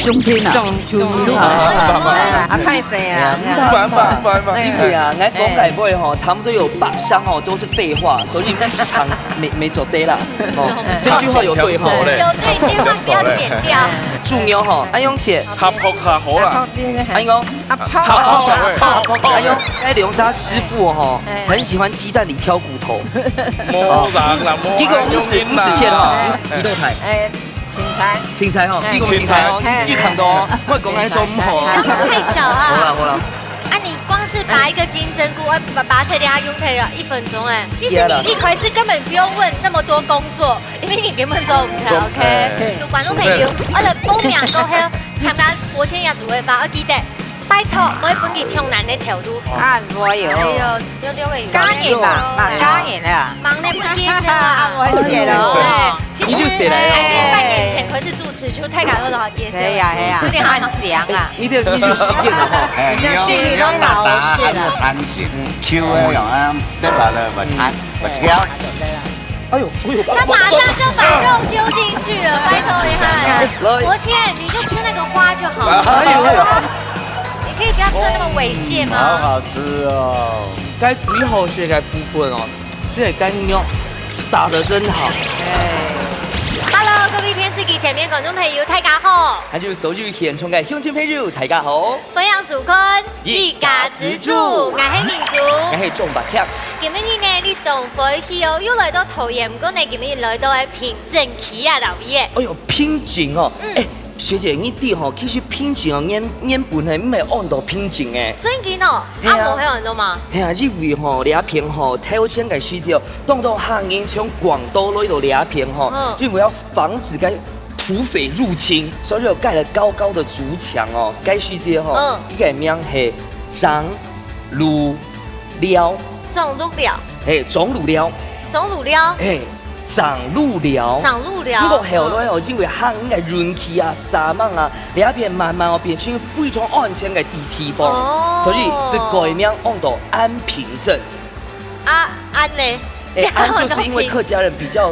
中天啊，中啊，太谁啊？因为啊，俺讲改会吼，差不多有8箱哦，都是废话，所以糖没走对啦。哦，这句话有对吼。有对，千万不要剪掉。祝牛吼，安永姐，合扑下好啦。安永，安永，哎，龙沙师傅吼，很喜欢鸡蛋里挑骨头。冇人啦，冇。结果50切吼，一道菜。青菜吼，结果青菜吼，越扛多，我讲那种唔好。然后太小啊。好啦。啊，你光是拔一个金针菇，把它切掉，用它1分钟哎。其实你一回事根本不用问那么多工作，因为你根本做唔到 ，OK？有观众朋友，我哋报名过后参加国庆亚组会吧，我记得。拜托，每本佢挑难的条路。啊，我有。加盐吧，加盐啊。忙的不接受啊，我写了。对，其实半年前可是主持就太感动了，也是。系啊，有点很强啊。你得习惯了哈。旭都老是了。弹性 Q 的用啊，对吧？不挑。哎呦，他马上就把肉丢进去了，拜托你看。国庆你就吃那个花就好了。可以不要吃那么猥亵吗？好好吃哦！该最好食嘅部分哦，这个干肉打得真好。Hello， 各位电视机前面观众朋友，大家好。还有收入现场嘅乡亲朋友，大家好。分享纾困，一家之主，我係民族，我係中白強。今日呢，你同歡喜哦，又來到桃園，唔過你今日來到係平鎮區啊，老爺。哎呦，品景哦，學姐，你啲吼其實品景哦，眼本係唔係按到品景誒。真見哦，阿冇喺度嘛？係啊，因為吼倆片吼挑選嘅需要，當到客人從廣島來到倆片吼，因為要防止該土匪入侵，所以就蓋了高高的竹牆哦。該需要吼，呢個名係長鹿寮。長鹿寮。長鹿寮。長鹿寮。長鹿寮，不過後來哦，因為客人嘅人氣啊、沙漠啊，倆片慢慢哦變成非常安全嘅地方，所以是改名按到安平鎮。安呢？安就是因為客家人比較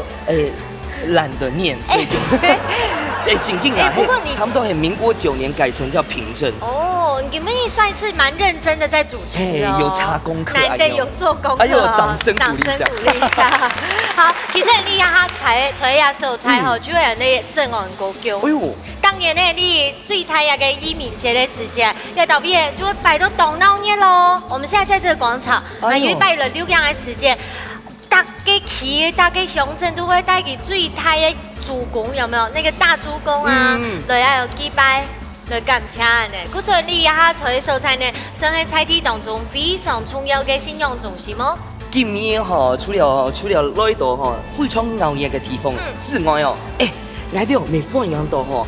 懶得念，所以就緊緊啦。不過你差不多係民國9年改成叫平鎮。哦，你們也算是蠻認真的在主持哦，有查功課，難得有做功課，哎呦，掌聲鼓勵一下。好，其實你下採下素菜吼，就係你正案高叫。哎呦，當然呢，你最太陽嘅移民節的時間，要到邊就會擺到東鬧熱咯。我們現在在這個廣場，那因為擺了6樣的時間，大家去，大家鄉鎮都會帶去最太嘅主公，有沒有？那個大主公啊，來要有祭拜。來感謝呢，故所以你下採素菜呢，算係菜體當中非常重要嘅信仰中心哦。今年吼，除了來到吼非常熬夜嘅地方之外哦，來到未放養到吼，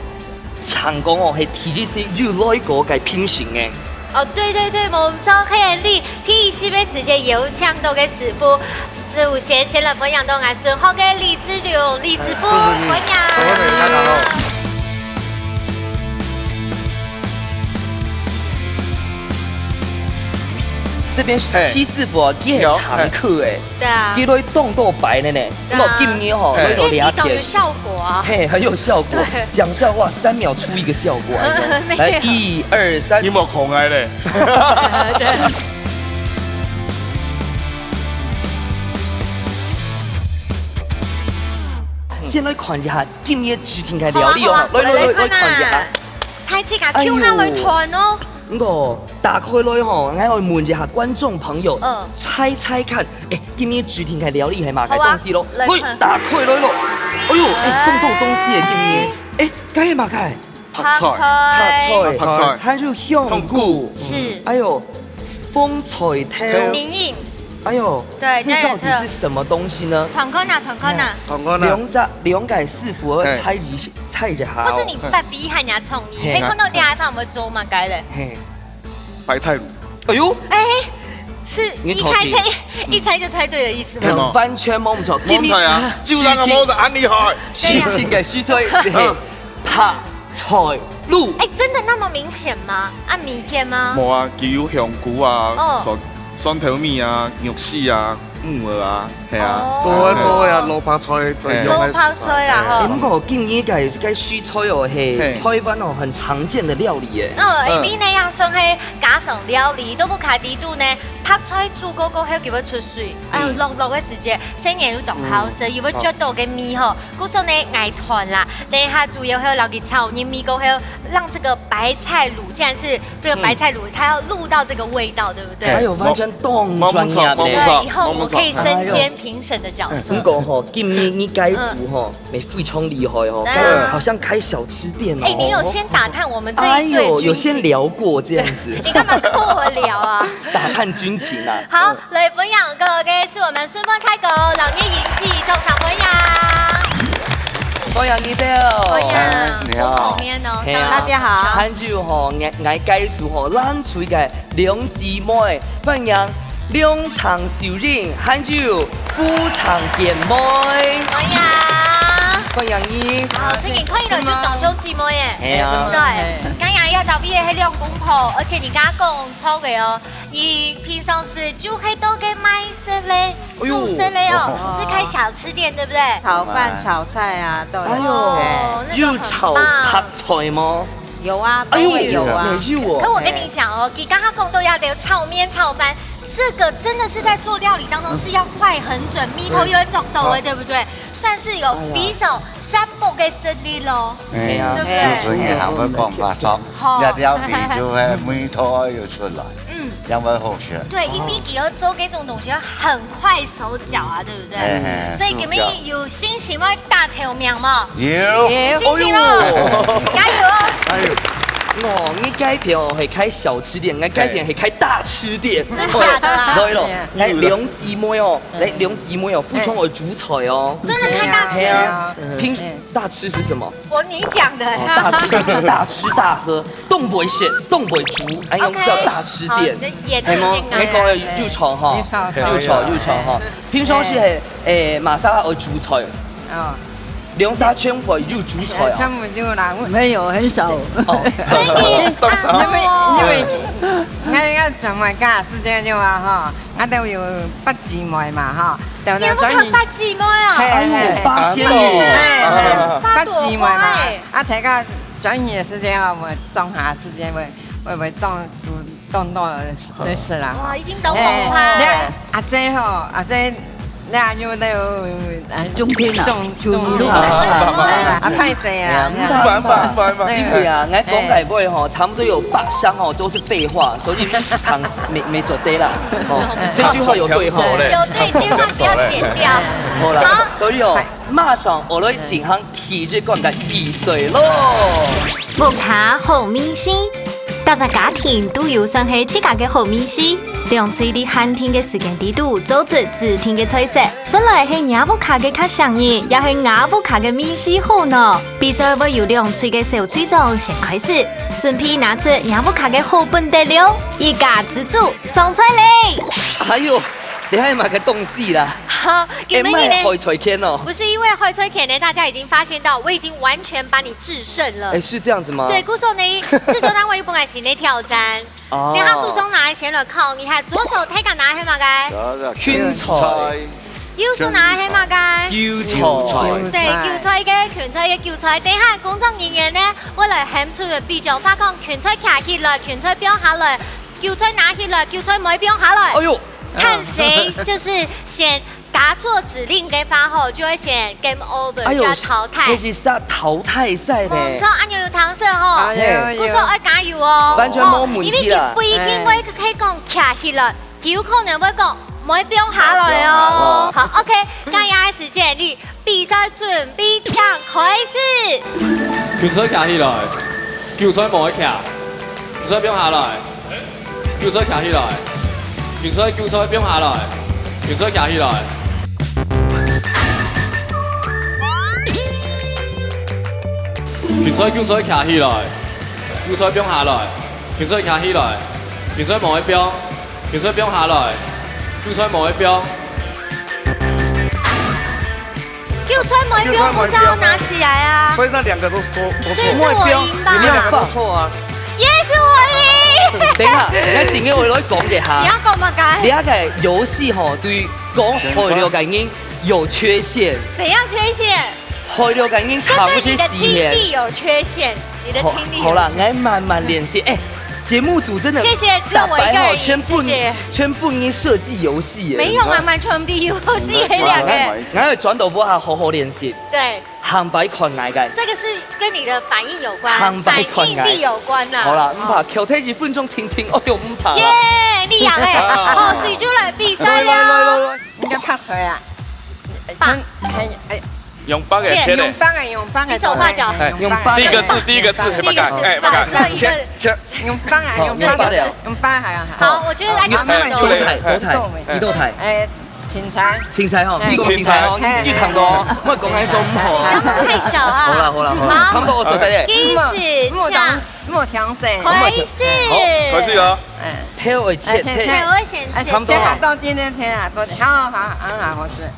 長江哦係提啲些要來過嘅品行嘅。哦，對，冇錯，黑人力提示嘅時間有搶到嘅師傅先來分享到我順好嘅李志龍李師傅分享。這邊七師傅啊，佢係常客誒，對啊，佢來凍到白的呢。我今年吼來到倆片，有效果啊，很有效果。講笑話3秒出一個效果。來1、2、3，你冇空愛咧。先來看一下今日主題嘅料理哦，來看一下。太即刻跳下來看咯。我打開來吼，我要問一下觀眾朋友，猜看，今日主題嘅料理係乜嘅東西咯？喂，打開來咯，哎呦，東西嘅今日，該係乜嘅？拍菜，還有香菇，是，哎呦，風菜頭，黏黏。哎呦，對，這到底是什麼東西呢？團坤啊！兩個師傅猜一下。不是你發揮下人家創意，你看到你還放我們做嘛？該嘞。白菜滷。哎呦，是一猜就猜對的意思嗎？完全冇唔錯。冇錯啊，就讓我冇得安厲害。主題嘅蔬菜係拍菜滷。真的那麼明顯嗎？按米片嗎？冇啊，佢有香菇啊，酸頭米啊、肉絲啊、母儿啊，系啊，多做呀萝卜菜都用萝来卜菜啦哎，吼。不过我建议该蔬菜哦，嘿，台湾哦很常见的料理耶。因为呢呀，算係家常料理，都不卡啲度呢，拍菜煮嗰個係叫佢出水，落嘅時間，生嘢要凍好食，要佢着到嘅米吼，嗰時候呢愛團啦，等一下主要係要留給炒鹽米糕，還有讓這個白菜滷，既然是這個白菜滷，它要錄到這個味道，對不對？還有完全動專業對，的。以後我可以身兼評審的角色。不過吼，建議你該煮吼，沒非常厲害哦，好像開小吃店哦。哎，你有先打探我們這哎一對呦，有軍情先聊過這樣子。你幹嘛跟我聊啊？打探軍情啊。好，來分享嘅是我們順豐泰國老年營記中場分享。歡迎你哋歡迎，你好後面哦，嘿啊大家好。喊住吼，愛該煮吼，咱厝嘅兩姊妹，歡迎兩場小人，喊住夫場姐妹，歡迎。歡迎你。好，這件可以來就當做姊妹耶。係啊對，今日要特別係兩公婆，而且你剛剛講錯嘅哦，你平常時就係都給賣食嘞，煮食嘞哦，是開小吃店對不對？炒飯、炒菜啊，都有。哎呦，有炒拍菜嗎？有啊，都哎呦，會有啊。沒有哦。可我跟你講哦，你剛剛講都要得炒麵、炒飯，這個真的是在做料理當中是要快很準，米頭又會做到的，對不對？算是有匕首占卜嘅實力咯。係啊，所以係咪講法作？一有味就係梅頭要出來，因為好食。對，因為你要做這種東西要很快手腳啊，對不對？所以你們有信心要打頭名嘛？有，信心咯，加油哦！哎呦，哦，你改片哦，係開小吃店，我改片係開大吃店。真假的啊？對咯，嚟兩姊妹哦，嚟兩姊妹哦，副廠會煮菜哦。真的開大吃？拼大吃是什麼？你講的。大吃就是大吃大喝，東北縣、東北族，哎用叫大吃店。係麼？你講嘅肉炒哈，肉炒哈。平常是係馬莎會煮菜。哦，兩三圈會肉煮菜啊？全部就拿，没有很少。因為我上埋家是這樣啫嘛哈，我都有八姊妹嘛哈，你有冇看八姊妹啊？八仙女，八姊妹嘛，睇個轉移嘅時間哈，我當下時間會當多的事啦。哇，已經懂紅啦。阿姐吼，阿姐。你阿要都有中天啊，中路啊，太細啊！對啊，我講台北吼，差不多有8箱哦，都是廢話，所以沒做對啦。哦，這句話有對吼。有對，這句話不要剪掉。好啦，所以哦，馬上我來進行體育灌溉比賽咯。木卡好明星，大家家庭都有算係自家嘅好明星。兩嘴的寒天嘅時間地度，做出自天嘅菜色。本來係亞布卡嘅較上癮，也係亞布卡嘅米絲好呢。比賽會由兩嘴嘅小嘴長先開始，準備拿出亞布卡嘅好本得了，一家之主上菜嘞！哎呦，你還買個東西啦？好，你們呢？海菜片哦。不是因為海菜片呢，大家已經發現到，我已經完全把你制勝了。哎，是這樣子嗎？對，故說呢，製作單位本來是你挑戰。你下手中拿先來靠，你看左手睇緊拿係嘛嘅？芹菜。右手拿係嘛嘅？韭菜。對，韭菜嘅芹菜嘅韭菜。等下工作人員呢，我來喊出嘅比較發講，芹菜卡起來，芹菜飆下來，韭菜拿起來，韭菜冇飆下來。哎呦！看誰就是先答錯指令嘅發後，就會選 game over 加淘汰。這是淘汰賽咧。冇錯，按有糖色吼，故說愛加油哦。完全冇問題啦。因為不一定會可以講卡起來，有可能會講唔會飆下來哦。好 ，OK，加壓時間，你比賽準備搶開始。芹菜卡起來，韭菜冇得卡，韭菜飆下來，韭菜卡起來。芹菜飆下來，芹菜夾起來。芹菜夾起來，韭菜飆下來，芹菜夾起來，芹菜冇得飆，芹菜飆下來，韭菜冇得飆。韭菜冇得飆，不是要拿起來啊！所以那兩個都錯，所以是我贏吧？你們兩個都錯啊！也是我贏。等下，我前面我來講一下。你要講乜解？你個遊戲吼對講海流感應有缺陷。怎樣缺陷？海流感應扛不起這對你的聽時力有缺陷，你的聽力。好啦，我慢慢練習。哎，節目組真的謝謝，只有我一個人贏，謝謝。全部你設計遊戲。沒有啊，蠻全的遊戲嘅兩個。我要轉到波下好好練習。對。行擺困難嘅。這個是跟你的反應有關，反應力有關啦。好啦，唔怕，求睇2分鐘聽聽，哎呦唔怕。耶，你贏誒！哦，水珠來比賽了。應該拍水啊！把用幫嘅切咧，用幫嘅，比手畫腳，用第一個字，哎，不敢，哎，不敢，切，用幫啊，用幫係啊。好，我覺得安全很多。呢道題。青菜嗬，呢個青菜嗬，越糖多，唔係講緊做唔好。然後太小啊。好啦，差唔多我做得嘅。雞絲醬，莫調色，開始。開始咯。挑會切，挑會先切。差唔多。到今天天啊，好，好事。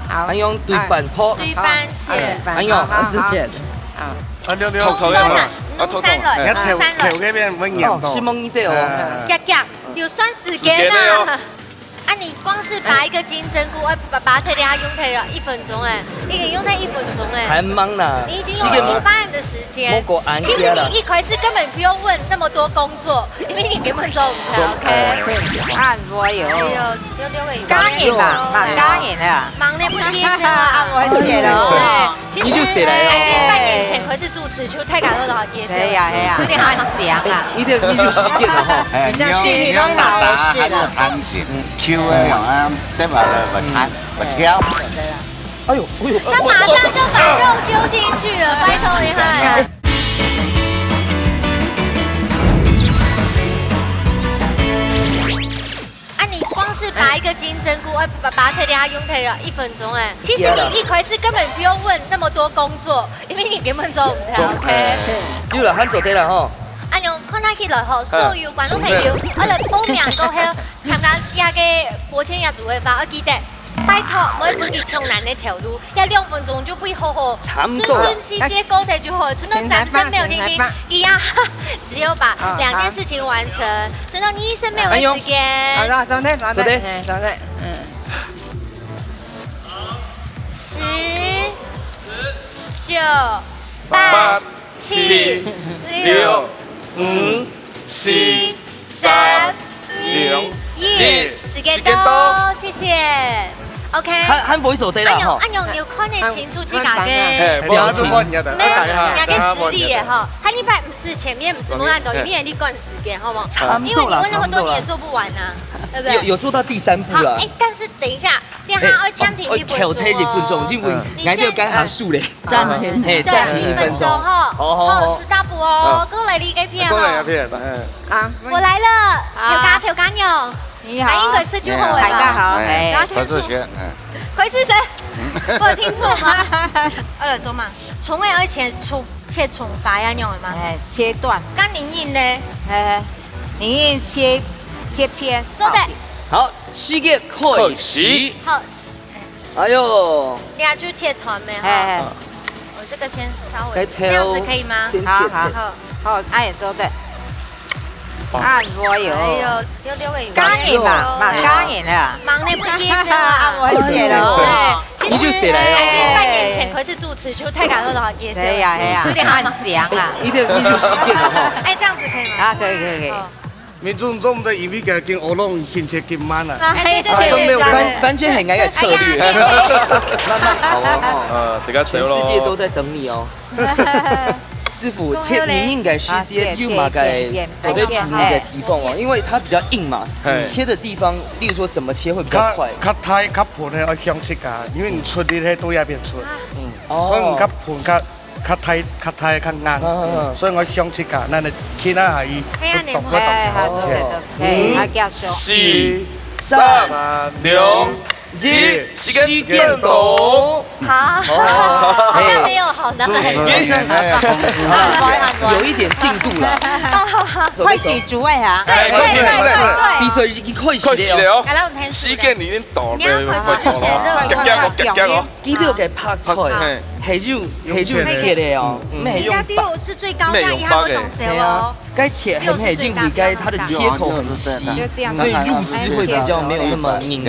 好，安用對半破，對半切，安用是切的。好，透口酸啊，弄三輪，條嗰邊溫柔是蒙一啲哦。夾夾，有算時間啊。啊，你光是拔一個金針菇，把它推掉，它用它1分鐘哎，一個用它1分鐘哎，還忙啦，你已經用了一半的時間。其實你一開始根本不用問那麼多工作，因為你根本做唔到。OK。按摩油，加鹽啊，加鹽啊，忙呢不接受啊，我寫咯。對，其實半年前佢是主持，就太感動了，也是。係啊，有點好講啊。你的時間啦哈。你要打打還有彈性。Q 啊，用啊，得嘛了，我挑。哎呦，他馬上就把肉丟進去了，拜託你看。啊，你光是拔一個金針菇，把它推掉，它用它1分鐘哎。其實你一開始根本不用問那麼多工作，因為你根本做唔到。OK。你來喊做得啦吼。啊，用看他起來吼，所有觀眾朋友，我來報名過後參加亞嘅播簽亞組嘅話，我記得拜託，每一本你從難的條路，要2分鐘就可以好好順順細細勾搭就好，真的3聲沒有聽聽，一樣，只有把2件事情完成，真的你一生沒有時間。好的，走的，10、9、8、7、6、5、4、3、2、1，時間到，謝謝。OK。喊會做得啦吼。安用有看得清楚自家嘅表情，沒有人家嘅實力嘅哈。他一般不是前面不是沒按到，因為你趕時間好嗎？因為你問了很多你也做不完啊，對不對？有做到第3步了。哎，但是等一下，讓他要暫停1分鐘。因為俺就跟他數咧。暫停。對，1分鐘哈。好，stop 哦，過來你嘅片哈。啊，我來了，調家牛。你好，反應佢是就好大家好，何志學，佢是誰？我有聽錯嗎？我來做嘛？從未以前切蟲法呀，用的嗎？切斷。咁寧印呢？寧印切片。做的。好，時間開始。好。哎呦。兩就切團沒哈？我這個先稍微，這樣子可以嗎？好，按做的。按摩油，加鹽啊，加鹽啊，忙呢不接受啊，我寫咯。對，其實半年前佢是主持，就太感動了，也是。係啊，有點按講啊。你就時間了哈。哎，這樣子可以嗎？啊，可以。民眾中的以為嘅經我攏建設建滿啦。完全係我嘅策略。慢慢好哦。全世界都在等你哦。師傅，切你應該時間又嘛該準備煮你的蹄縫哦，因為它比較硬嘛，你切的地方，例如說怎麼切會比較快。較太較盤咧，我香切㗎，因為你出啲咧都一邊出，所以唔較盤較太較硬，所以我香切㗎，那你切下係動嗰5、4、3、2、1，時間到。好，好像沒有好難。有一點進度了。開始煮啊嚇！對，比賽已經開始了。時間已經到了。記得要給拍菜，黑肉切的哦，没用人家六是最高，这样一下会懂谁哦。该切很黑肉，该它的切口很细，所以入汁会比较没有那么凝腻。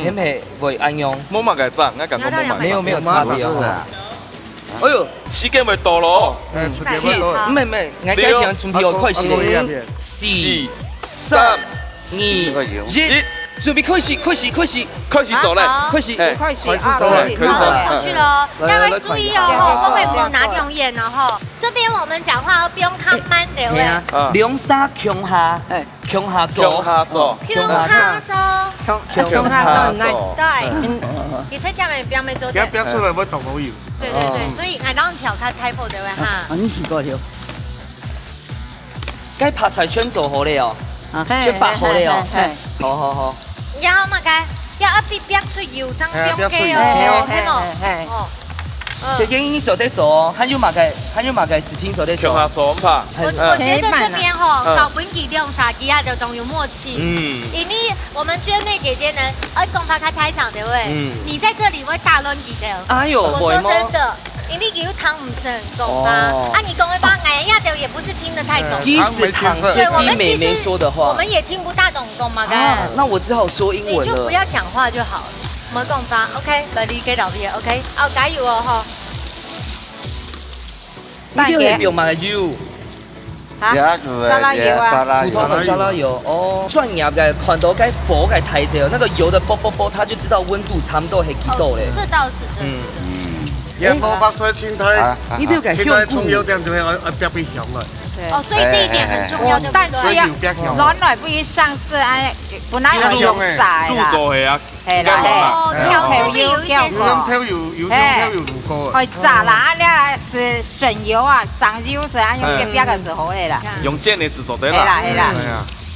很黑会安用。冇嘛该涨，我感觉冇嘛。没有差别哦。哎呦，时间未到咯。唔係，我改平準備開始咧。4、3、2、1，準備開始走嘞，開始走去了，大家注意哦，各位不要拿條眼哦吼。這邊我們講話不用看慢的喂。兩三強下走。對，你在下面表妹做的。表出來會動好搖。對，所以我當調卡太破的喂哈。你試過了？該拍菜圈做好了哦，就拍好了哦。好。然後嘛該要一邊出油髒中嘅哦，係冇？小英你走得走，還有馬該事情走得走。強下左拍。我覺得這邊吼搞本體用啥機啊，就總有默契。因為我們娟妹姐姐呢，公發開台場的喂，你在這裡會大亂幾條。哎呦，我說真的，因為有糖唔是很公發，你公會把哎呀的也不是聽得太懂。即使糖是聽妹妹說的話，我們也聽不大懂公嘛，那我只好說英文了。你就不要講話就好了。冇講法 ，OK， 來理解到邊 ，OK， 加油哦吼！你就係用埋油，沙拉油啊，普通的沙拉油哦。轉入嘅看到該火該抬起，那個油的啵啵啵，他就知道溫度差唔多係幾度咧。這倒是真的。一攞白菜青苔，你都要改青苔葱油點就係別別香了。哦，所以這一點很重要，但是要攞來不一上市啊，本來係用炸煮啦，過係啊，係啦，調色有一點會炸啦，呢是省油啊，省油是按用別個時候嚟啦，用煎的製作的係啦。啦。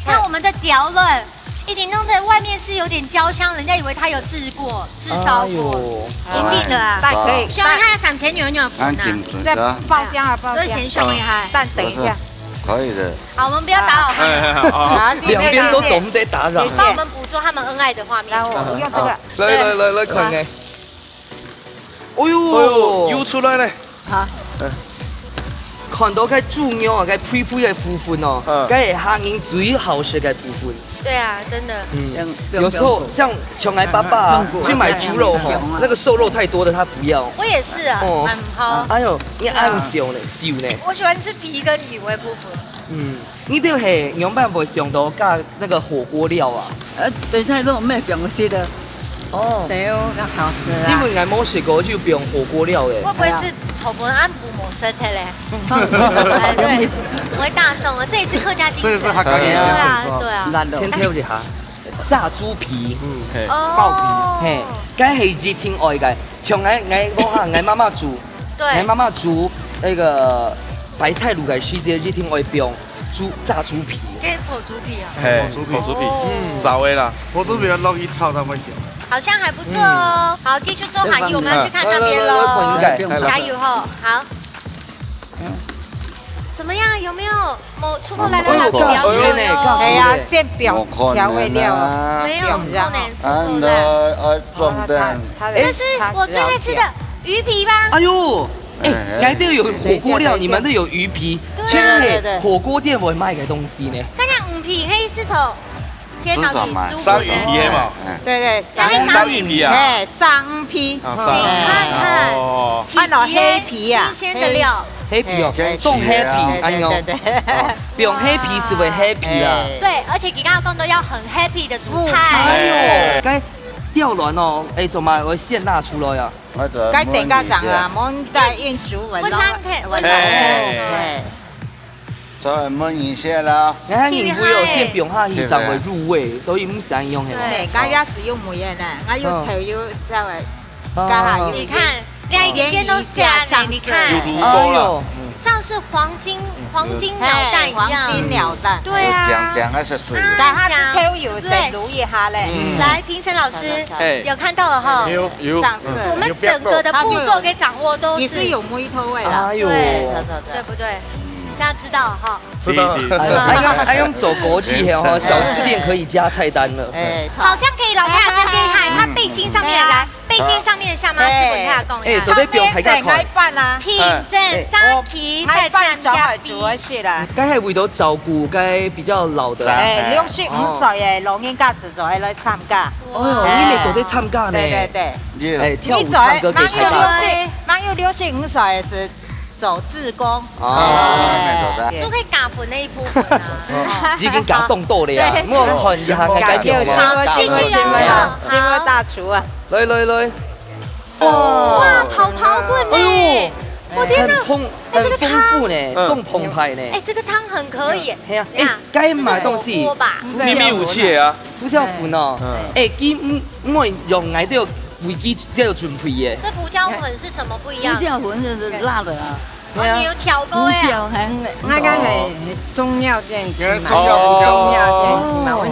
看我們的條潤，一定弄得外面是有點焦香，人家以為它有炙燒過，一定的啊。但可以，希望它3千牛粉啊，再爆香啊，爆香。這鹹香味哈，但等一下。可以的。好，我們不要打擾他們，兩邊都總得打擾。幫我們捕捉他們恩愛的畫面。然後我用這個。來，看嘅。哎呦，油出來咧。看到該豬肉啊，該配嘅部分哦，該係客人最好食嘅部分。對啊，真的。有時候像窮愛爸爸去買豬肉吼，那個瘦肉太多的他不要。我也是啊，蠻好。哎呦，你愛用燒呢？我喜歡吃皮跟油的部分。你都係用辦法上到加那個火鍋料啊？對菜肉咩講式的？哦，燒要好吃啊。因為我冇食過就不用火鍋料嘅。會不會是草本安補某身體嘞？對，我會大送啊！這也是客家精神。對啊。先挑一下炸豬皮，爆皮，該係熱天愛嘅。像我媽媽煮，我媽媽煮那個白菜滷嘅時節，熱天愛用炸豬皮。給火豬皮啊？火豬皮，炸的啦。火豬皮落去炒，他們好像還不錯哦。好，繼續做下油，我們要去看那邊嘍。加油吼！好。怎麼樣？有沒有某出口來了哪個料理哦？哎呀，先表調味料啊，沒有，不能出口的。這是我最愛吃的魚皮吧？哎呦，哎，都有火鍋料，你們都有魚皮，全係火鍋店會賣嘅東西呢。看看魚皮，黑絲綢。天老底豬生魚皮的嘛，對，生魚皮啊，生皮，你看看，按黑皮啊，新鮮的料，黑皮哦，凍黑皮，哎呦，不用黑皮是為黑皮啦。對，而且剛剛講到要很 happy 的主菜。哎呦，該吊卵哦，哎，怎麼會現拿出來呀？該點個掌啊，冇該用煮文咯，對。再燜一下啦。你你不有先表下去才會入味，所以唔使用嘅。對，我也是用梅嘅呢，我用頭油稍微加下油。你看，兩邊都下來，你看，哎呦，像是黃金鳥蛋一樣。黃金鳥蛋。對啊。講係水。但係它頭油先滷一下嘞。來，評審老師有看到了哈？有。上色。我們整個的步驟給掌握都是。也是有梅頭味的。哎呦，對不對？大家知道哈？知道。哎用走國際哦，小吃店可以加菜單了。好像可以，老太太真厲害，她背心上面來背背心上面下马斯滚太讲哎，做啲表睇得爱办啊，挺正三旗爱办再就加比。系做一些啦。该系为到照顾该比較老的。65歲嘅老人家實在來參加。哦哟，你哋做啲參加呢？對對對。哎，跳舞唱歌給大家。蠻有65歲是走志工。哦，就可以夾盤呢一部分啊。已經夾動到你啊！我看一下嘅介紹嘛。繼續啊！新聞大廚啊！來。哇，跑棍呢！我天哪，很豐富呢，更澎湃呢。哎，这个湯很可以。係啊，哎，該買東西。秘密武器啊！佛跳粉哦，哎，我用嚟都要為佢都要準備嘅。這胡椒粉是什麼不一樣？胡椒粉就是辣的啊。你有調過胡呀？椒還那個係中藥店去買，中藥店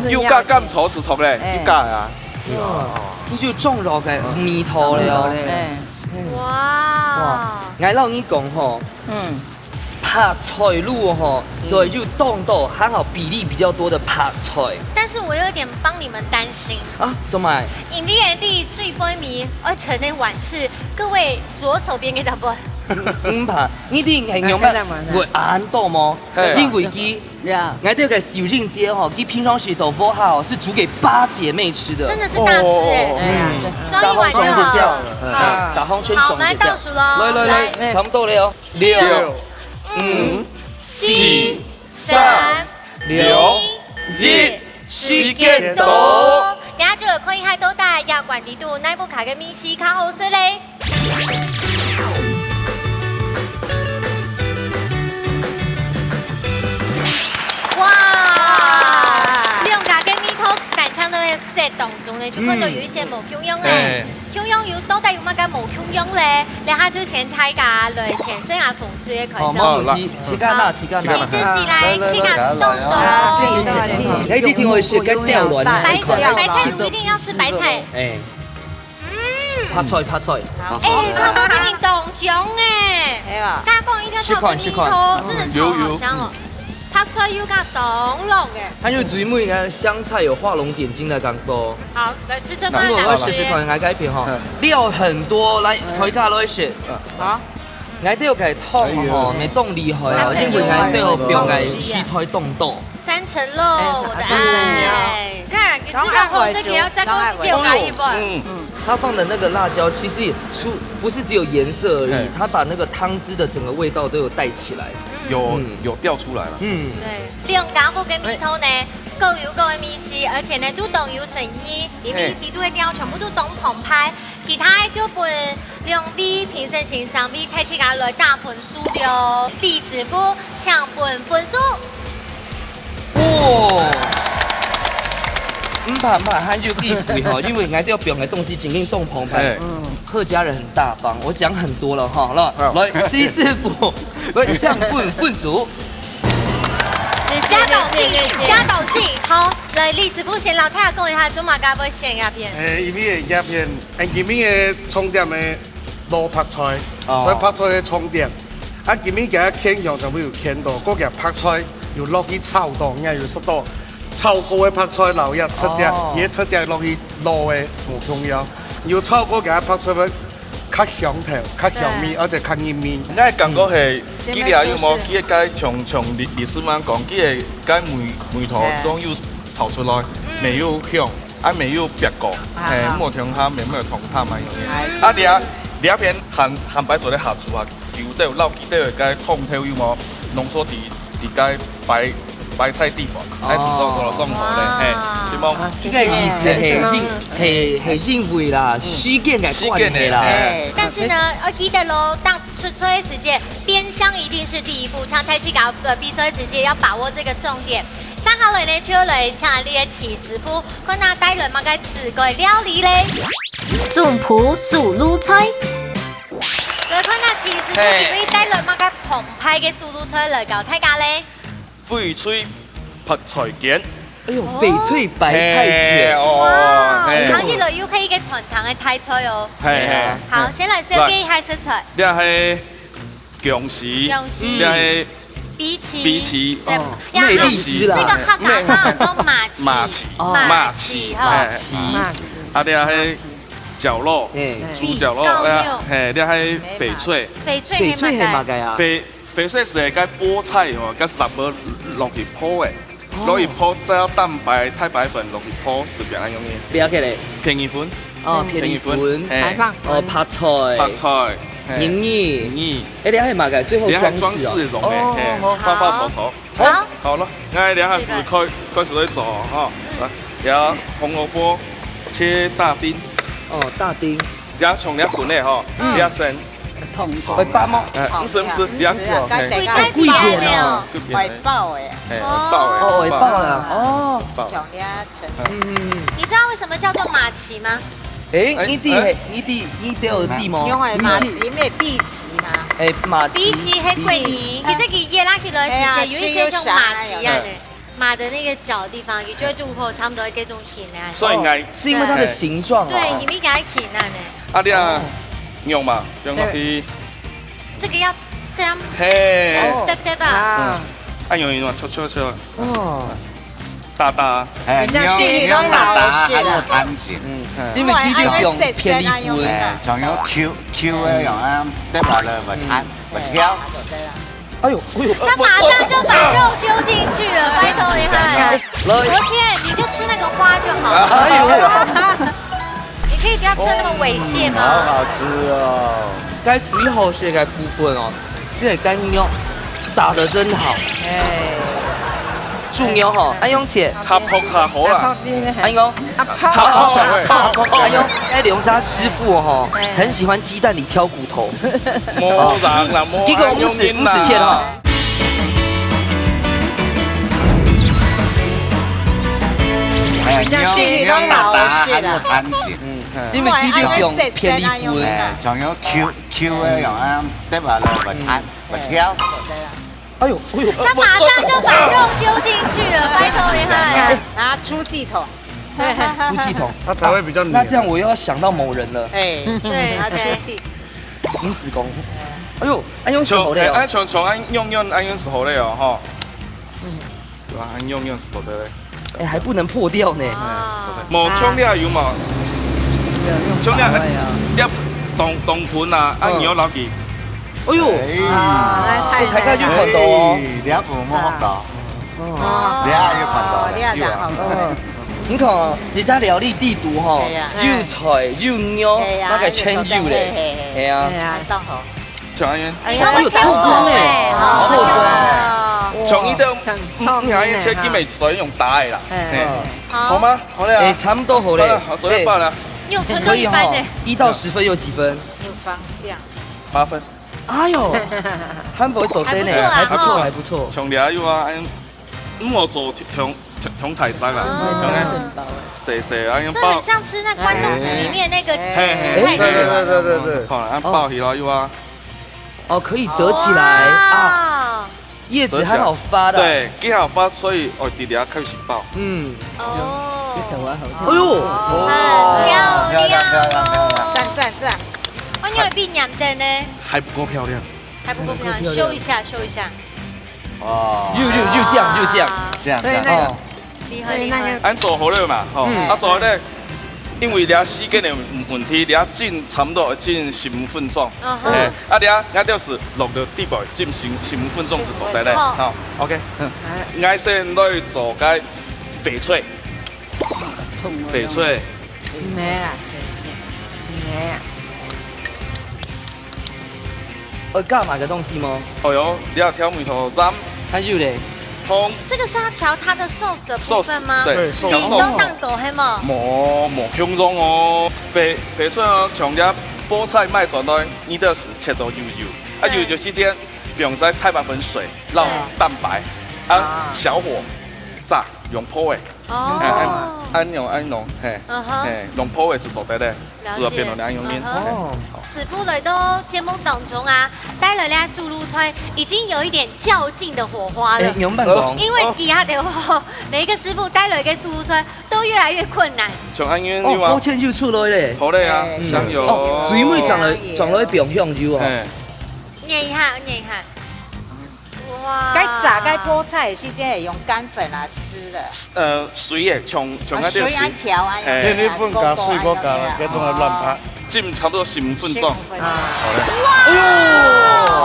去買。油價咁粗是錯咧，油價啊！你就種落嘅味頭了。哇！我老你講吼，拍菜路吼，所以就動到還好比例比較多的拍菜。但是我有點幫你們擔心啊，做咩？因為你最杯迷，而且呢晚是各位左手邊嘅答案。唔怕，呢啲形容乜會眼多麼？因為佢，我哋嘅小人節吼，佢平常時豆腐哈是煮給8姐妹吃的，真的是大吃哎！裝一碗就好。大紅圈好，我們來倒數嘍。來，差唔多了。6、5、4、 3、 2、1，時間到。等下就可以喺到大亞冠地度內部卡嘅米西卡好食咧。哇！兩家嘅米湯但唱到嘅 set 當中咧，就看到有一些無腔音咧，腔音有到底有乜嘅無腔音咧？你下就請大家來先生啊奉出嘅開心。切干啦，切干啦。自己來，自己動手咯。你一定會食嘅掉落嚟。白菜不一定要吃白菜。哎。拍菜。哎，超多給你動香哎！加工一定要炒成米湯，真的超好香哦。拍菜要加凍落嘅。它就最美嘅香菜有畫龍點睛的感覺。好，來吃這塊。我試試看，我改片哈，料很多，來推家來食。好。我都要給湯吼，你凍厲害啊！因為我都要用個西菜凍到。3層肉，我的愛。看，你吃到後這個要再給我加一份。它放的那個辣椒其實不是只有顏色而已，它把那個湯汁的整個味道都有帶起來，有調出來了。對，兩家部嘅米湯呢，夠油夠嘅米絲，而且呢都懂有誠意，裡面地度嘅料全部都懂澎湃，其他就本兩位評審欣賞比睇起來大分數了，李師傅搶本分數。哇！唔怕，還有地肥哈，因為我都要表嘅東西盡量動澎湃。客家人很大方，我講很多了哈。來，西師傅，來搶本分數。加斗氣，好，來李師傅先老太太講一下，做乜家要選鴉片？因為鴉片，今年嘅重點嘅攞拍菜，所以拍菜嘅重點。今年嘅傾向就會有傾到，嗰個拍菜要落去炒檔，要濕多。炒過嘅拍菜留一七隻，嘢七隻落去攞嘅無香油。要炒過嘅拍菜會較香頭、較香味，而且較黏味。我感覺係，佢哋有冇佢嘅從歷史上講，佢嘅梅頭都要炒出來，沒有香，沒有別個，冇聽下沒有同他們樣嘢。第二片韓白做咧下廚啊，叫都有撈佢都有嘅湯頭有冇濃縮啲嘅白菜地方，喺廚房做咗中途咧，希望呢個意思係認為啦，時間嘅關係啦。但是呢，我記得咯，當出菜時間，邊香一定是第一步，唱太極搞的比賽時間要把握這個重點。三下來呢，就來請你嘅齊師傅，看下帶來乜嘅4個料理咧。中埔素滷菜，來看下齊師傅可以帶來乜嘅澎湃嘅素滷菜來教大家咧。翡翠白菜卷，哎呦，翡翠白菜卷，哇！講起來要起嘅傳統嘅泰菜哦。係。好，先來紹介一下食材。呢係薑絲，呢係荸薺，美麗絲啦。這個客家話講麻糍，麻糍，哈。啊，呢係绞肉，猪绞肉嘿，你还翡翠，翡翠黑马盖啊，翡翠是该菠菜哦，跟什么落去泡的，落去泡再要蛋白、太白粉落去泡，随便安用的。不要给嘞，便宜粉，便宜粉，拍菜，银耳，哎，你还马盖最后装饰用的，花花草草。好了，我两下是开始来做哈，来，然后红萝卜切大丁，大丁，然后从两滚的哈，两生。会爆吗？不是，两次哦，贵太贵了，会爆诶，会爆了，小鸭成。你知道为什么叫做马奇吗？你都有地吗？因为马奇咩碧奇嘛，马奇，比起黑桂泥，其实给叶拉起来时间有一些像马奇一样的。马的那个脚的地方，也就入口差不多这种形呢。所以爱是因为它的形状。对，你们给它形呢。你啊。用嘛，用落去。这个要这样。嘿。对吧？用嘛，戳。大。用大大还有弹性。因为佢哋用偏离符，仲有 Q 嘅用啊，得落嚟唔彈唔挑。哎呦！他马上就把肉丢进去了，拜托你看。罗茜，你就吃那个花就好了。可以不要吃那么猥亵吗？好好吃哦！该最好食嘅部分哦，即係雞肉打得真好。豬肉吼，安用切合好啦。安用安用，龍沙師傅吼，很喜歡雞蛋裡挑骨頭。冇人啦，冇。結果我唔使切哈。用大大還有彈性。因為佢哋用偏離符咧，仲有 Q 嘅用啊，得落嚟唔彈唔挑。哎呦！他馬上就把肉丟進去了，拜托你看，拿出氣筒，出氣筒，它才會比較。那這樣我又要想到某人了。對，拿出氣。唔是講，哎呦，安用石頭咧，從安用石頭咧哦，哈，對吧？安用石頭的咧，還不能破掉呢。冇沖料有冇？沖料要凍盤啊，你要攞幾？哎呦！大家要看到哦，兩副冇看到，你也要看到，你也看到。你看哦，人家料理地圖吼，又菜又肉，那個全有咧，係啊，當好。長安院，哎呀，我透光誒，透光。從呢度，下一車基本水用打的啦，好嗎？好了，差不多好嘞，好，準備了。你有存到一般的，1到10分有幾分？有方向。 8分。哎呦，還不會走低呢，還不錯，還不錯。從了有啊，我做同台仔啦，像咧細啊，這很像吃那關東煮裡面那個紫菜。對。好了，按爆起來有啊。哦，可以折起來啊，葉子還好發的。對，幾好發，所以我弟弟要開始爆。嗯。哦。哎呦，漂亮哦！讚。哦，你有比兩燈呢？還不夠漂亮。還不夠漂亮，修一下。哦。就這樣。哦。厲害。按做好了嘛，吼，做好了，因為了時間的問題，了浸差不多浸15分鐘。了就是落到地步浸15分鐘是做得嘞。好 ，OK。我先來做個翡翠。翡翠。沒啦。幹嘛個東西嗎？哦喲，你要挑梅頭ram還有嘞。這個是要調它的壽司的部分嗎？對，你都當狗係嗎？冇香濃哦。翡翠哦，從啲菠菜賣轉來，你都是切到油時間，不用使太白粉水，撈蛋白，小火炸，用泡的。安濃，用泡的是做得嘞，是要變到兩樣面。師傅來到節目當中啊，帶來咧輸入出來已經有一點較勁的火花了。因為以下的話，每一個師傅帶來嘅輸入出來都越來越困難。像安院哦，勾芡就出來咧。好嘞啊，香油。哦，水尾長來變香油哦。捏一下。哇！该炸该菠菜的时间会用干粉啊湿的。水的，从一点水安调啊。天你粉加水果加，给东西乱拍。浸差不多10分钟。好嘞。哎呦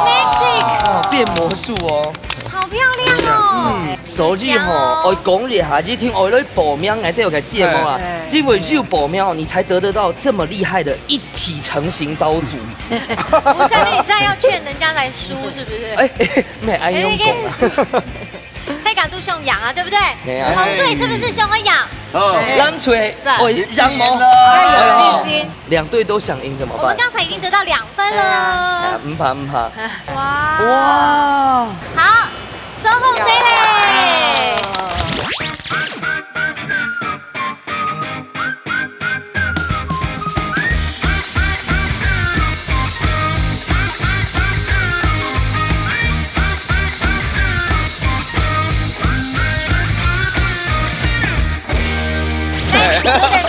，magic， 变魔术哦。好漂亮哦！所以吼，我讲一下，你听我的报名来都有个节目啊，因为只有报名，你才得到这么厉害的一体成型刀组。不是，你这样要劝人家来输是不是？哎，没爱用讲。太敢度凶羊啊，对不对？红队是不是凶和羊？让吹，让毛，有信心。2队都想赢怎么办？我们刚才已经得到2分了。唔怕唔怕。哇！好，走红谁嘞？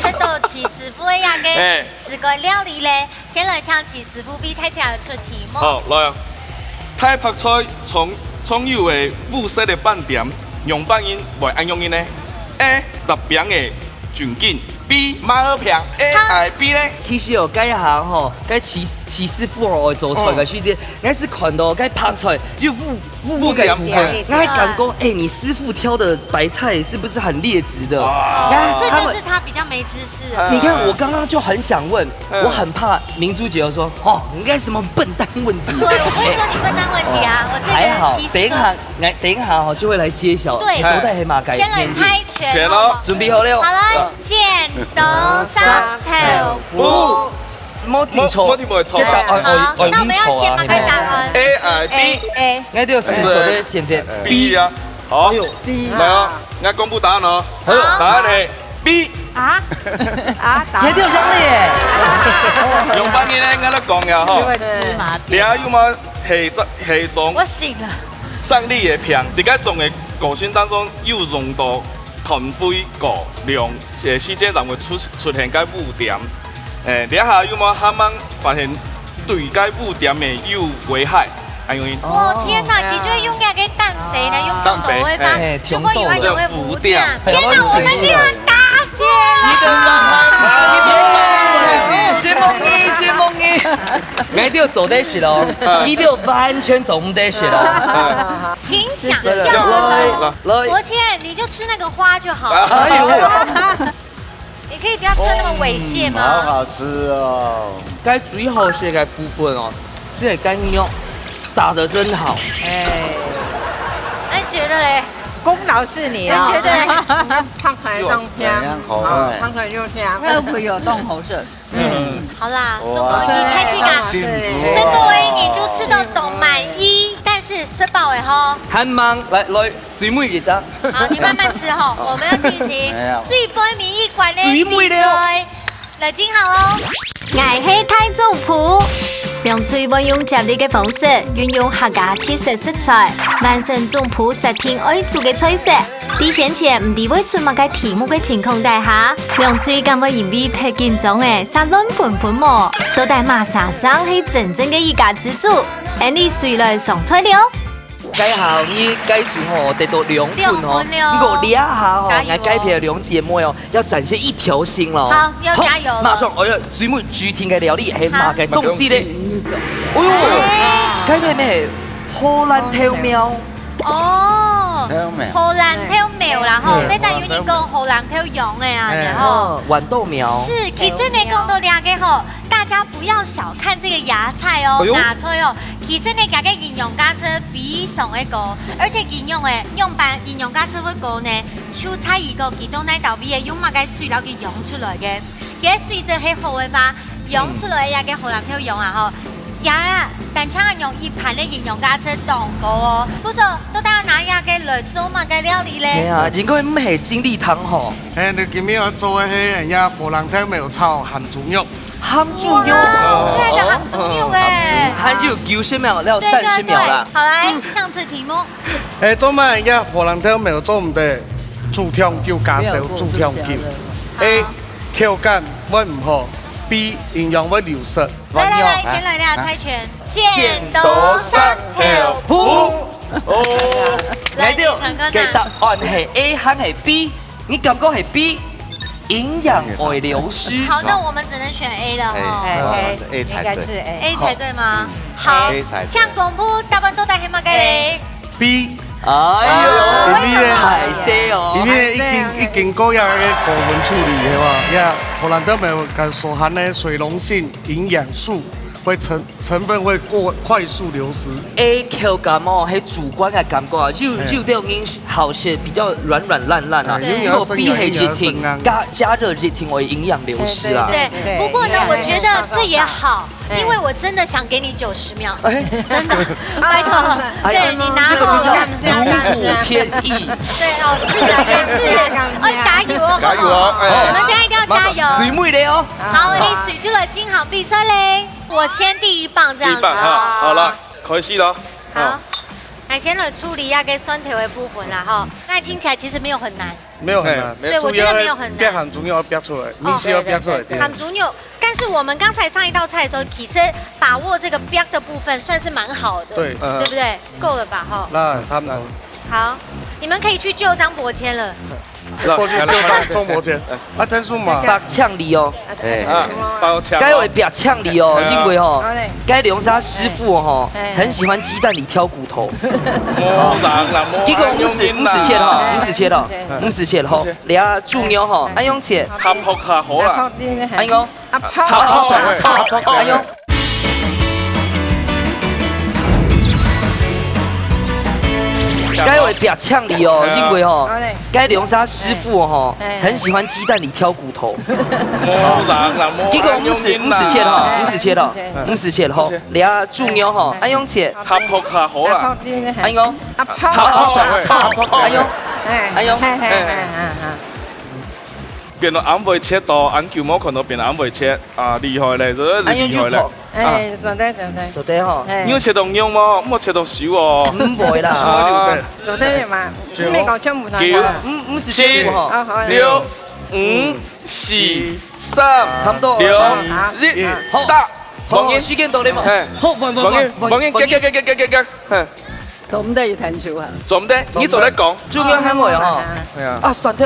这道起师傅一样嘅4個料理咧，先來請起師傅俾大家出題目。好，來啊！泰白菜葱油的霧色的飯店，用半音為安用音呢 ？A 特別的卷筋 ，B 馬兒片 ，A 係 B 呢？其實有該行吼，該起師傅我做菜嘅時間，我是看到該拍菜又霧嘅部分，我還感覺你師傅挑的白菜是不是很劣質的？這就是他比較沒知識。你看我剛剛就很想問，我很怕明珠姐說，應該什麼笨蛋問題？對，我不會說你笨蛋問題啊，我這個提示等一下就會來揭曉，對，都帶黑馬改。先來猜拳咯，準備好了。好了，剪刀石頭布。冇聽錯，冇錯。好，那我們要先馬改答案。A 係 B，我哋要是做的現在 B 啊，好，來啊，我公布答案咯。好，答案係 B。答案。你都有講咧。用半音咧，我都講呀，吼。芝麻你要麼係種我醒了。上力嘅片，喺個種嘅過程當中，要用到團灰過量，時間就會出現個污點。你下要麼他們發現對個污點嘅有危害，係用。哦天哪，佢就會用那個氮肥呢，用中豆會吧？就會以為有個污點。天哪，我們竟然答對了！先蒙你，我哋要做得是咯，你哋完全做唔得是咯。請想要，而且你就吃那個花就好了。哎呦！你可以不要吃那麼猥褻嗎？好好吃哦！該最好食嘅部分哦，是乾肉，打得真好。哎，覺得嘞？功勞是你啊！覺得嘞？拍出來當香，拍出來又香，又會有動喉舌。好啦，中國你太氣噶，深度為你就吃到懂滿意，但是吃飽誒吼。很忙，來最美嘅咋？好，你慢慢吃吼，我們要進行最杯民意館的比賽，來進行咯。我是太祖譜，用最運用接力嘅方式，運用客家特色食材，完成總譜10天愛做嘅菜色。喺先前唔知會出乜嘅題目嘅情況底下，用最咁嘅因為特緊張嘅殺卵盤盤模，到底馬沙張係真正嘅一家之主。你誰來上菜了？該校你該做吼得到2分哦，我2下吼，我該片2節目哦，要展現一條心咯。好，要加油了。馬上我要最美具體嘅料理係乜嘅東西咧？哎呦，該片咩？荷蘭挑苗。哦，荷蘭挑苗啦吼，非常有你講荷蘭挑羊嘅啊，然後豌豆苗。是，其實你講到兩個吼，大家不要小看這個芽菜哦，芽菜哦，其實你家嘅營養價值非常的高，而且營養嘅用辦營養價值會高呢，蔬菜一個其中那道味嘅用乜嘅水料給養出來嘅，嘅水質係好嘅吧，養出來嘅嘅荷蘭挑羊啊吼。呀，但係用一盤嘅營養價值當高哦，不錯，都帶哪樣嘅來做乜嘅料理咧？係啊，應該唔係精力湯吼。你今日我做嘅係人家荷蘭挑苗炒鹹豬肉。鹹豬肉，這個鹹豬肉誒，鹹豬肉90秒，要30秒啦。好來，上次題目。做乜人家荷蘭挑苗做唔得？豬腸叫加少，豬腸叫。A 口感會唔好 ，B 營養會流失。來，先來兩猜拳，剪刀石頭布。哦，来到嘅答案係 A 還係 B？ 你感覺係 B？ 營養會流失。好，那我们只能选 A 了哈。 A 才對。 A 才对吗？好，向公布答案都帶起碼嘅你。 B。 哎呦，為什麼？太些哦。因為已經過呀個高溫處理嘅話，呀，荷蘭豆咪個所含的水溶性營養素會成分會快速流失。A 口感哦，係主觀嘅感覺啊，肉掉因好些比較軟爛啊。如果 B 係熱停加熱熱停會營養流失啊。對，不過呢，我覺得這也好。 因為我真的想給你90秒，真的，拜託，對你拿這個就叫如虎添翼。對哦，是啊，也是，加油哦，加油哦！你們等下一定要加油。水妹嚟哦。好，你水出了金行比賽嘞，我先第一棒這樣子。第一棒啊，好了，開始了。好，那先來處理一下跟酸甜的部分啦哈。那聽起來其實沒有很難。沒有很難，對，我覺得沒有很難。煸鹹豬肉要煸出來，米絲要煸出來。鹹豬肉。 但是我們剛才上一道菜的時候，其實把握這個煸的部分算是蠻好的，對，對不對？夠了吧？哈，那差不多。好，你們可以去救張伯謙了。過去救張伯謙，啊，陳叔嘛，白嗆你哦，包槍。該會白嗆你哦，因為哦，該龍沙師傅哦，很喜歡雞蛋裡挑骨頭。結果唔是切哈，唔是切哈，唔是切哈，你啊豬牛哈，安用切，合學下好啦，安用，安用。 該會白嗆你哦，因為哦，該龍沙師傅哦，很喜歡雞蛋裡挑骨頭。結果唔是切哈，唔是切哈，唔是切哈，你啊豬牛哈，安用切，合學下好啦，安用，安用，安用，變到眼背切到，眼球冇看到變眼背切，啊厲害咧，真係厲害咧。 哎，做得，做得哈。你要切到肉嗎？唔好切到少喎。唔會啦。做得嘛，咩講出門口？唔是切哈。 6、5、4、3、差唔多。2、1 ，start。放煙時間到你嘛？好，放煙，嘅。做唔得要停住啊！做唔得，你做得講。豬肉很會哈。係啊。啊，蒜頭，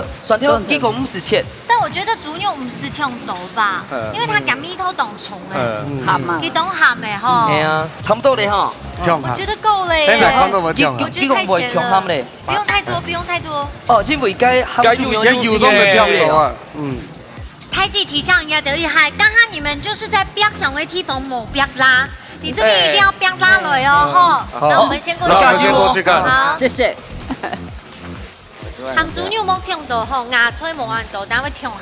結果唔是切。 但我覺得豬肉唔是聽到吧，因為它夾米頭當蟲誒，鹹啊，佢當鹹誒嗬。係啊，差唔多咧哈。我覺得夠嘞。結果唔會聽鹹咧。不用太多，不用太多。哦，因為該鹹豬肉油都沒聽到啊。嗯。太極提倡人家的厲害，剛剛你們就是在煸上位地方冇煸拉，你這邊一定要煸拉來哦，吼。那我們先過去幹。好，謝謝。 鹹豬肉冇聽到吼，芽菜冇按到，但會聽鹹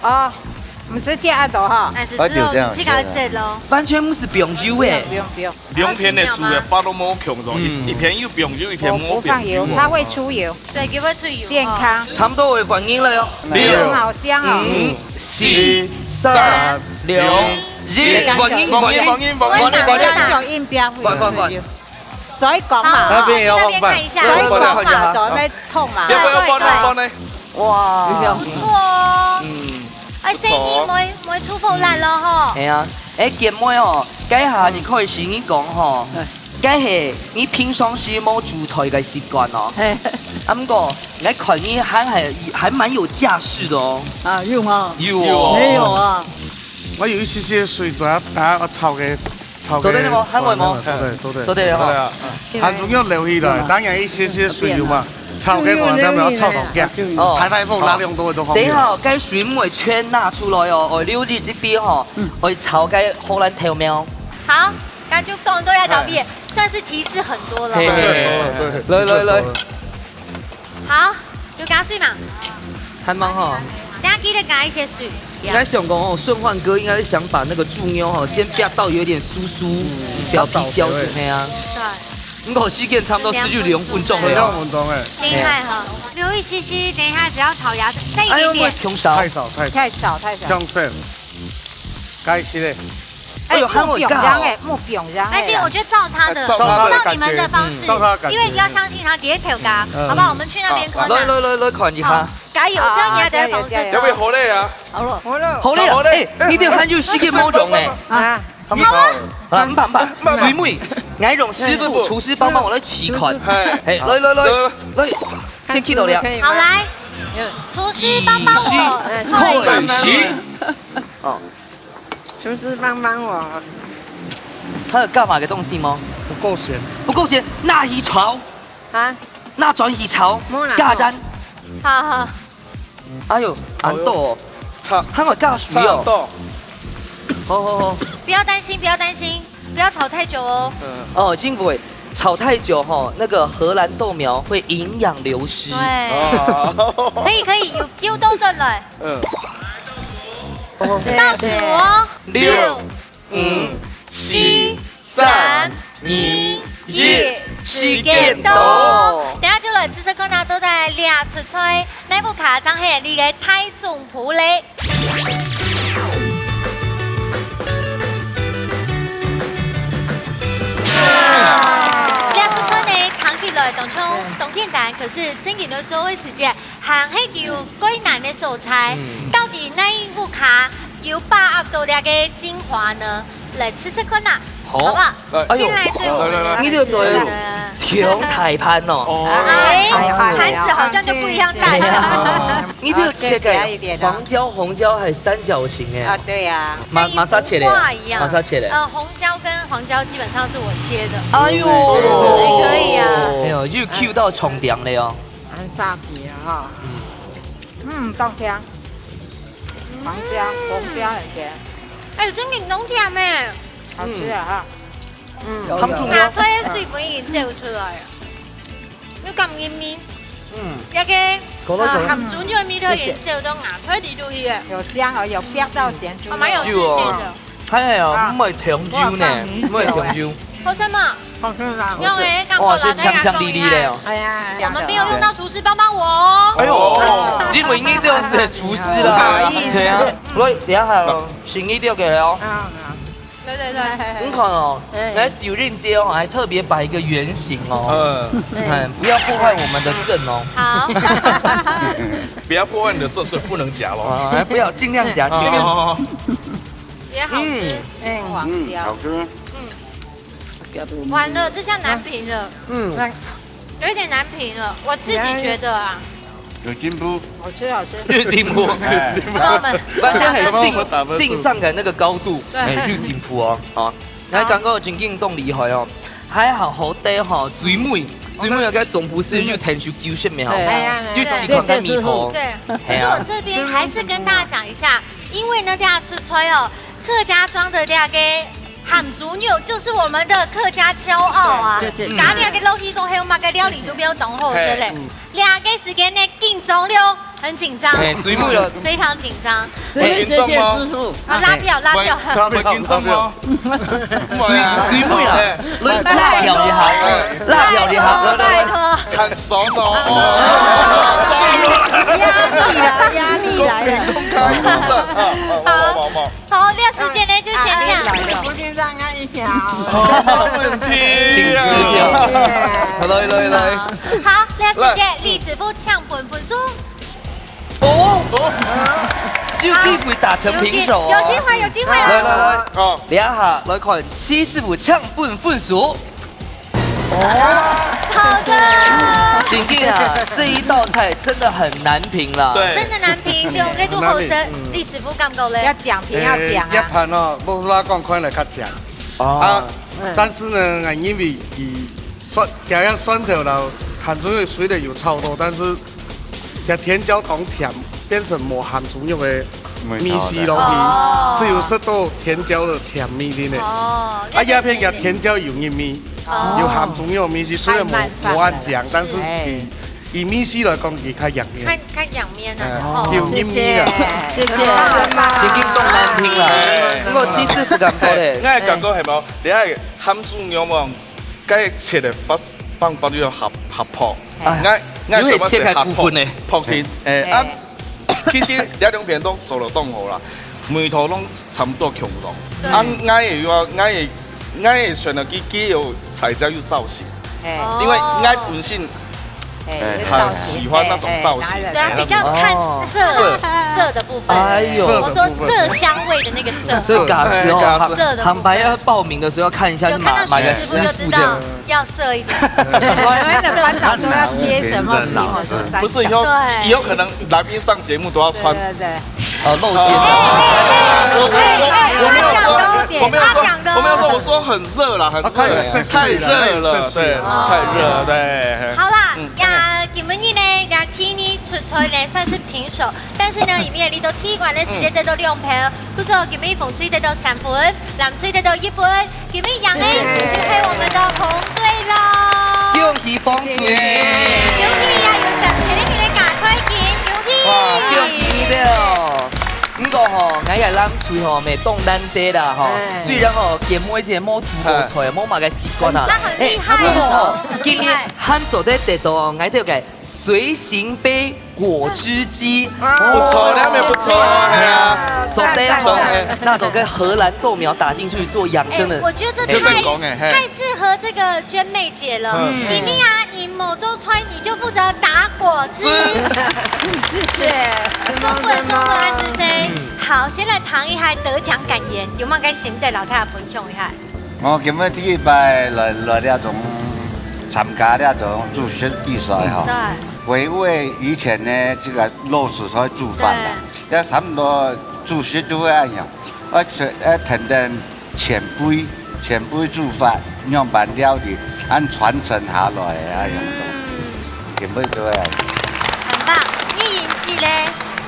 哦。哦，唔是這按到哈，但是只有這個這咯。完全唔是冰油誒。兩片的豬嘅包都冇強咗，一片有冰油，一片冇冰油。它會出油，對，佢會出油。健康。差唔多會反應了喲。6，好香哦。 5、4、3、2、1，反應。有音標。再講嘛，那邊要放飯，再講嘛，在咩痛嘛？要不要放呢？哇，不錯哦。哎，聲音唔會出風爛咯吼。係啊，誒，結尾哦，家下你可以先你講吼，家係你平常時冇煮菜嘅習慣哦。啊，不過我看你還蠻有架勢的哦。啊，有嗎？有哦。沒有啊。我有一些水大家炒嘅。 做得了嗎？韓國嗎？做得了哈。鹹豬肉留起來，當然一些水油嘛，炒嘅話咱們要炒到夾，太豐拿兩多就好。等下，該水唔全拿出來哦，我留你這邊哈，我炒該荷蘭頭苗。好，那就講多一道嘢，算是提示很多了。來，好，就加水嘛。還蠻好。 大家記得加一些水。應該想講哦，順煥哥應該是想把那個豬牛哦，先煸到有點酥表皮焦住，係啊。對。咁個時間差唔多失去2分鐘了。2分鐘誒。厲害哈！留一些些，等一下只要炒芽再一點點。太少。醬色。該是嘞。哎呦，還會搞。木餅樣。但是我覺得照他的，照你們的方式，因為你要相信他，給調咖，好不好？我們去那邊看。來看一下。 加油！這樣你要得方式。有冇好咧啊？好了，好咧！誒，你哋還有時間冇用咧。啊，好啊。唔怕，水妹。俺让师傅厨师帮我来起款。哎，来，先去到了。好来，厨师帮我。开始。哦，厨师帮我。他有干嘛的东西吗？不够咸，不够咸，那一炒啊，那转一炒，加沾。好。哎呦，安豆，他们加水哦。好。不要担心，不要炒太久哦。哦，金不会炒太久哈，那个荷兰豆苗会营养流失。对，可以，有豆进来。倒数哦，6、5、4、3、2、1，时间到。等下就来吃可能都在俩出菜，那部卡张系你嘅太重谱咧。俩出菜呢，扛起来当冲当简单，可是真正要做嘅时间，行起叫最难的素材，到底那一部卡有把握到俩嘅精华呢？来吃看呐。好不好？先来对我们，你这个做调台盘哦，盘子好像就不一样大小。你这个切给黄椒、红椒还是三角形哎？啊，对呀。马莎切的，马莎切的。红椒跟黄椒基本上是我切的。哎呦，可以啊。哎呦，就 Q 到重点了哟。安沙皮哈。冬天。黄椒很甜。哎，真嘅冬天咩？好吃啊哈！拿出嚟水分已經照出來啊！要咁入面，一個含豬肉面都已經照到牙出嚟就去嘅。有香哦，有煸到鹹豬肉。蠻有滋味的。係啊，唔係香蕉呢，唔係香蕉。好吃嘛？好吃啊！因為哇，是香香麗麗的哦。哎呀，我們沒有用到廚師幫我哦。哎呦，你唔應該是廚師啦。係啊，我等下係新一條嘅了。對。你看哦，来小链接哦，还特别摆一个圆形哦，不要破坏我们的阵哦。好，不要破坏你的阵，所以不能夹咯。不要，尽量夹，尽量。也好吃，黄椒，好吃。完了，这下难评了，有一点难评了，我自己觉得啊。有进步，好吃。日进步，完全很性上的那个高度，日进步哦，啊，那刚刚真劲动厉害哦，还好好低哈，最美有个总不是又弹出揪线没好，又起款在米头。对，可是我这边还是跟大家讲一下，因为呢，大家出吹哦，客家庄的大家含猪肉就是我们的客家骄傲啊！家里个老戏讲，还有嘛个料理都比较懂好吃嘞。两个时间呢紧张了，很紧张，非常紧张。会紧张吗？拉票。会紧张吗？最美啦，拉票一下，拜托。很爽哦！压力来了。好，这个时间呢就先这样。不紧张啊一条。没问题。请吃掉。来。好，这个时间李师傅抢分数。哦，就地府打成平手哦。有机会了。来，哦，两下来看七师傅抢分数。好的。景静啊，这一道菜真的很难评了。对，真的难评，用这度后生，李师傅敢够嘞？要讲评要讲啊。一盘哦，不是话讲看来较酱啊，但是呢，因为酸加上酸头了，含猪肉虽然有超多，但是加甜椒糖甜变成没含猪肉的米丝落去，只有适度甜椒的甜味的呢。啊，鸦片加甜椒油腻味。有含中药米丝，虽然冇按酱，但是以米丝来讲，佢较养面。看养面啊，有阴面啊。谢谢。已经动难听了，我七师傅感觉咧，我系感觉系冇，你系含中药嘛，该切的方法要合破。我会切开部分咧，破片。其實呢種片都做到當好啦，梅頭攏差唔多強到。我選了幾有彩椒有造型，因為我本身很喜歡那種造型，對，比較看色。色的部分。哎呦我说色香味的那个色。所以嘎斯哦，航白要报名的时候要看一下，有看到徐师傅就知道要色一点。我们的班长说要接什么皮，我说三。不是以后可能来宾上节目都要穿。对。露肩。我没有说，我说很热啦，很热，太热了，对，太热，对。好啦，今日呢，天呢出賽呢算是平手，但是呢，里面你都踢館呢時間得到2票，不是今日馮水得到3分，藍水得到1分，今日楊呢繼續係我們的紅隊咯。恭喜馮水！恭喜呀，有3千的名嘅加出見，恭喜！哇，恭喜了！不過吼，我嘅咱喙吼未當咱地啦吼，雖然吼見每一個摸煮過菜，摸嘛個習慣啊。他很厲害哦，今日咱做得得到，我哋個隨行杯果汁機，不錯，兩面不錯，係啊，做得好，那種跟荷蘭豆苗打進去做養生的。我覺得這太適合這個娟妹姐了。你咪啊，你某周川你就負責打果汁。謝謝。中文安子生。好，先來談一下得獎感言，有冇跟心地老太太分享一下？我今日第一擺來呢種參加呢種煮食比賽哈。我因為以前呢，這個老師都會煮飯的，也差不多煮食就會按樣，而且聽到前輩煮飯，樣板料理按傳承下來啊樣東西，根本就會。很棒，一言記嘞。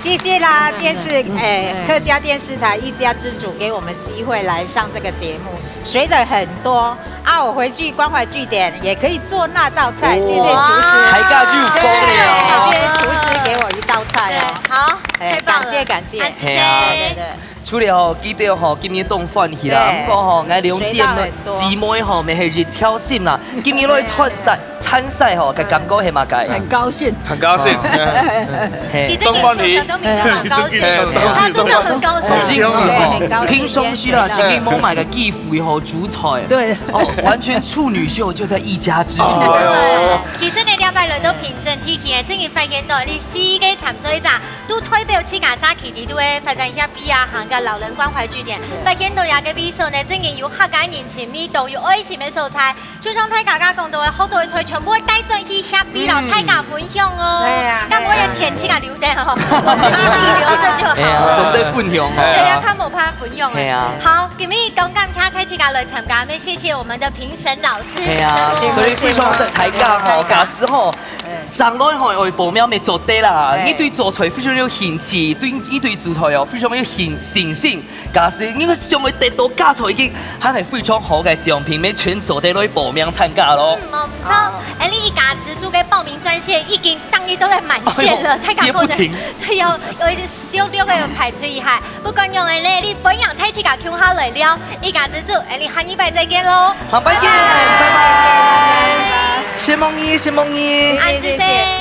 謝謝啦，客家電視台一家之主給我們機會來上這個節目，學的很多啊！我回去關懷據點也可以做那道菜，謝謝廚師，還敢入風了，謝謝廚師給我一道菜哦，好，太棒了，感謝，對。除了吼，記得吼，今年凍飯去啦。不過吼，我兩姊妹吼，咪係熱挑戰啦。今年落去參賽吼，嘅感覺係嘛嘅？很高興，很高興。你這年輕人都比較高興，他真的很高興。輕鬆啲啦，自己摸埋個機會吼煮菜。對，哦，完全處女秀就在一家之主。其實你了解來到平鎮天氣嘅，正然發現到你4個參賽者都代表去亞沙基地都會發展一比啊，行嘅老人關懷據點，發現到有嘅比數呢，正然有客家人情味道，有愛心嘅素材，就像大家講到嘅好多嘅菜，全部會帶進去下比咯，大家分享哦。咁我嘅錢去留定哦，我自己留着就好。總得分享。對啊，看冇怕分享嘅。好，今日東港車睇住架來參加，咩？謝謝我們的評審老師。係啊，所以非常的大家吼，假使吼，上來吼會報名咪做得啦，呢對做菜非常有興趣，對呢對做菜哦非常有信心。假使應該將會得到家財嘅，係非常好嘅獎品，咪全做得來報名參加咯。冇錯，你一家之主嘅報名專線已經當日都係滿線了，太感動了。對，有6個人排除一下，不管用嘅咧，你本樣睇起架 Q 號來了，一家之主，你下禮拜再見咯。好，拜見，拜拜。謝夢怡，謝夢怡，安子生。